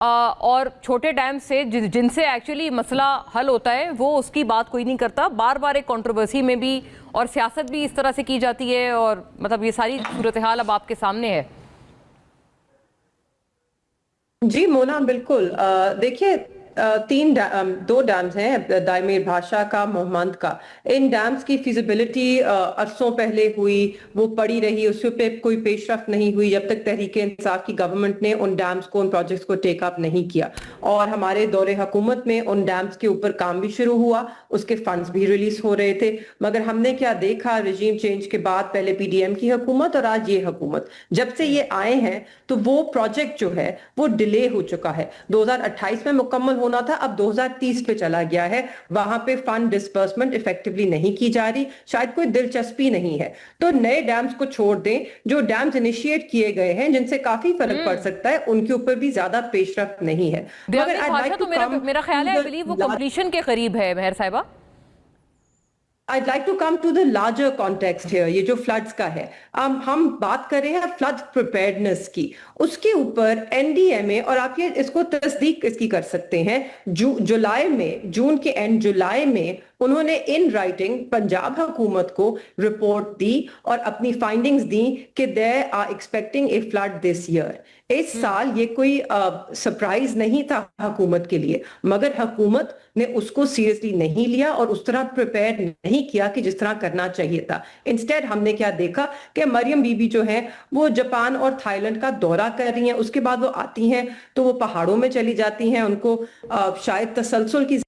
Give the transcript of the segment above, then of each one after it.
اور چھوٹے ڈیم سے جن سے ایکچولی مسئلہ حل ہوتا ہے وہ اس کی بات کوئی نہیں کرتا. بار بار ایک کنٹروورسی میں بھی اور سیاست بھی اس طرح سے کی جاتی ہے, اور مطلب یہ ساری صورتحال اب آپ کے سامنے ہے. جی مونا بالکل. دیکھیے دو ڈیمز ہیں, دائمیر بھاشا کا, محمد کا. ان ڈیمز کی فیزیبلٹی عرصوں پہلے ہوئی, وہ پڑی رہی, اس پہ کوئی پیش رفت نہیں ہوئی جب تک تحریک انصاف کی گورنمنٹ نے ان ڈیمز کو, ان پروجیکٹس کو ٹیک اپ نہیں کیا. اور ہمارے دور حکومت میں ان ڈیمز کے اوپر کام بھی شروع ہوا, اس کے فنڈز بھی ریلیز ہو رہے تھے. مگر ہم نے کیا دیکھا رجیم چینج کے بعد, پہلے پی ڈی ایم کی حکومت اور آج یہ حکومت, جب سے یہ آئے ہیں تو وہ پروجیکٹ جو ہے وہ ڈیلے ہو چکا ہے. 2028 میں مکمل ہونا تھا, اب 2030 پہ چلا گیا ہے. وہاں پہ فنڈ ڈسبرسمنٹ ایفیکٹولی نہیں کی جا رہی, شاید کوئی دلچسپی نہیں ہے. تو نئے ڈیمز کو چھوڑ دیں, جو ڈیمز انیشیٹ کیے گئے ہیں جن سے کافی فرق پڑ سکتا ہے, ان کے اوپر بھی زیادہ پیش رفت نہیں ہے. میرا خیال ہے وہ کمپلیشن کے قریب ہے مہر صاحبہ. I'd like to come to the larger context here, یہ جو فلڈز کا ہے. ہم بات کر رہے ہیں فلڈ پریپیئرنس کی, اس کے اوپر این ڈی ایم اے, اور آپ یہ اس کو تصدیق اس کی کر سکتے ہیں, جولائی میں, جون کے اینڈ جولائی میں انہوں نے ان رائٹنگ پنجاب حکومت کو رپورٹ دی اور اپنی فائنڈنگز دی کہ they are expecting a flood this year. اس سال یہ کوئی سرپرائز نہیں تھا حکومت کے لیے, مگر حکومت نے اس کو سیریسلی نہیں لیا اور اس طرح پریپیئر نہیں کیا کہ جس طرح کرنا چاہیے تھا. انسٹیڈ ہم نے کیا دیکھا کہ مریم بی بی جو ہیں وہ جاپان اور تھائی لینڈ کا دورہ کر رہی ہیں, اس کے بعد وہ آتی ہیں تو وہ پہاڑوں میں چلی جاتی ہیں. ان کو شاید تسلسل کی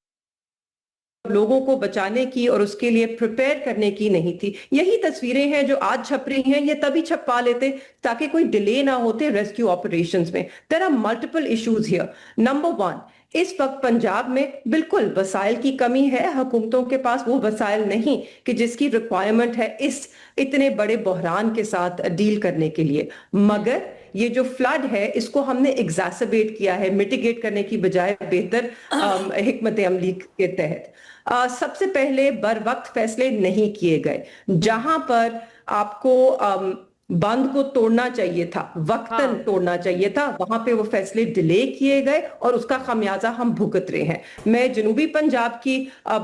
لوگوں کو بچانے کی اور اس کے لیے پریپیئر کرنے کی نہیں تھی. یہی تصویریں ہیں جو آج چھپ رہی ہیں, یہ تبھی چھپا لیتے تاکہ کوئی ڈیلے نہ ہوتے ریسکیو آپریشنز میں. there are multiple issues here. Number one, اس وقت پنجاب میں بالکل وسائل کی کمی ہے, حکومتوں کے پاس وہ وسائل نہیں کہ جس کی ریکوائرمنٹ ہے اس اتنے بڑے بحران کے ساتھ ڈیل کرنے کے لیے. مگر یہ جو فلڈ ہے اس کو ہم نے ایگزاسبیٹ کیا ہے میٹیگیٹ کرنے کی بجائے بہتر حکمت عملی کے تحت. سب سے پہلے بر وقت فیصلے نہیں کیے گئے. جہاں پر آپ کو بند کو توڑنا چاہیے تھا, وقتاً توڑنا چاہیے تھا, وہاں پہ وہ فیصلے ڈیلے کیے گئے اور اس کا خمیازہ ہم بھگت رہے ہیں. میں جنوبی پنجاب کی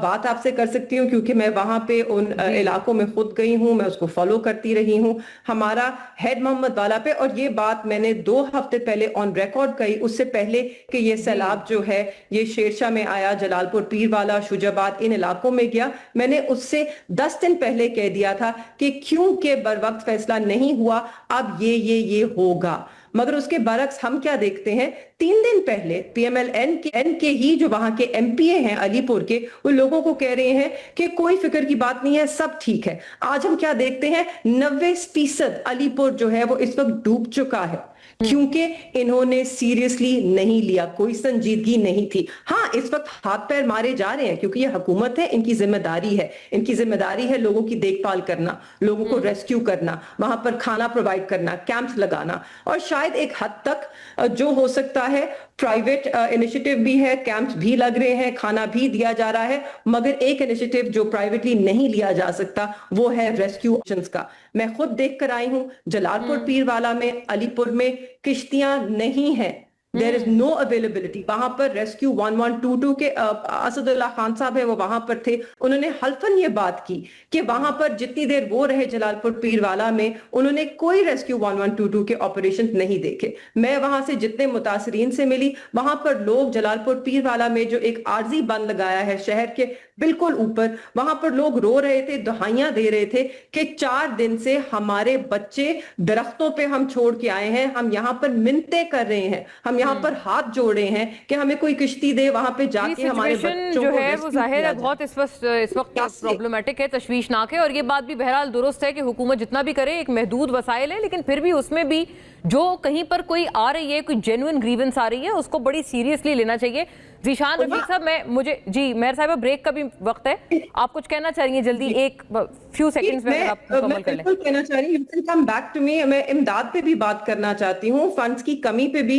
بات آپ سے کر سکتی ہوں کیونکہ میں وہاں پہ ان علاقوں میں خود گئی ہوں, میں اس کو فالو کرتی رہی ہوں. ہمارا ہیڈ محمد والا پہ, اور یہ بات میں نے 2 ہفتے پہلے آن ریکارڈ کہی, اس سے پہلے کہ یہ سیلاب جو ہے یہ شیرشاہ میں آیا, جلال پور پیر والا, شجاباد, ان علاقوں میں گیا, میں نے اس سے 10 دن پہلے کہہ دیا تھا کہ کیونکہ بر وقت فیصلہ نہیں ہوا اب یہ ہوگا. مگر اس کے برعکس ہم کیا دیکھتے ہیں, 3 دن پہلے پی ایم ایل این کے ہی جو وہاں کے ایم پی اے ہیں علی پور کے, وہ لوگوں کو کہہ رہے ہیں کہ کوئی فکر کی بات نہیں ہے, سب ٹھیک ہے. آج ہم کیا دیکھتے ہیں, 90% علی پور جو ہے وہ اس وقت ڈوب چکا ہے کیونکہ انہوں نے سیریسلی نہیں لیا, کوئی سنجیدگی نہیں تھی. ہاں اس وقت ہاتھ پیر مارے جا رہے ہیں کیونکہ یہ حکومت ہے, ان کی ذمہ داری ہے, ان کی ذمہ داری ہے لوگوں کی دیکھ بھال کرنا, لوگوں کو ریسکیو کرنا, وہاں پر کھانا پرووائڈ کرنا, کیمپس لگانا, اور شاید ایک حد تک جو ہو سکتا ہے پرائیویٹ انیشیٹو بھی ہے, کیمپس بھی لگ رہے ہیں, کھانا بھی دیا جا رہا ہے. مگر ایک انیشیٹو جو پرائیویٹلی نہیں لیا جا سکتا وہ ہے ریسکیو آپریشنز کا. میں خود دیکھ کر آئی ہوں, جلال پور پیر والا میں, علی پور میں کشتیاں نہیں ہیں, there is no availability. وہاں پر ریسکیو 1122 کے اسد اللہ خان صاحب ہے, وہ وہاں پر تھے, انہوں نے حلفاً یہ بات کی کہ وہاں پر جتنی دیر وہ رہے جلال پور پیر والا میں, انہوں نے کوئی ریسکیو 1122 کے آپریشن نہیں دیکھے. میں وہاں سے جتنے متاثرین سے ملی, وہاں پر لوگ جلال پور پیر والا میں جو ایک عارضی بند لگایا ہے شہر کے بالکل اوپر, وہاں پر لوگ رو رہے تھے, دہائیاں دے رہے تھے کہ 4 دن سے ہمارے بچے درختوں پہ ہم چھوڑ کے آئے ہیں, ہم یہاں پر منتیں کر رہے ہیں, ہم یہاں پر ہاتھ جوڑ رہے ہیں کہ ہمیں کوئی کشتی دے, وہاں پہ جا کے ہمارے بچوں جو کو ہے وہ ظاہر ہے بہت اس وقت پرابلمٹک ہے, تشویشناک ہے. اور یہ بات بھی بہرحال درست ہے کہ حکومت جتنا بھی کرے ایک محدود وسائل ہے, لیکن پھر بھی اس میں بھی جو کہیں پر کوئی آ رہی ہے, کوئی جینوئن گریونس آ رہی ہے, اس کو بڑی سیریسلی لینا چاہیے. ذیشان رفیق صاحب, جی مہر صاحبہ بریک کا بھی وقت ہے, آپ کچھ کہنا چاہ رہی ہیں جلدی, ایک فیو سیکنڈز میں اگر آپ مکمل کر لیں. میں کہنا چاہ رہی ہوں, you can come back to me. میں امداد پہ بھی بات کرنا چاہتی ہوں, فنڈز کی کمی پہ بھی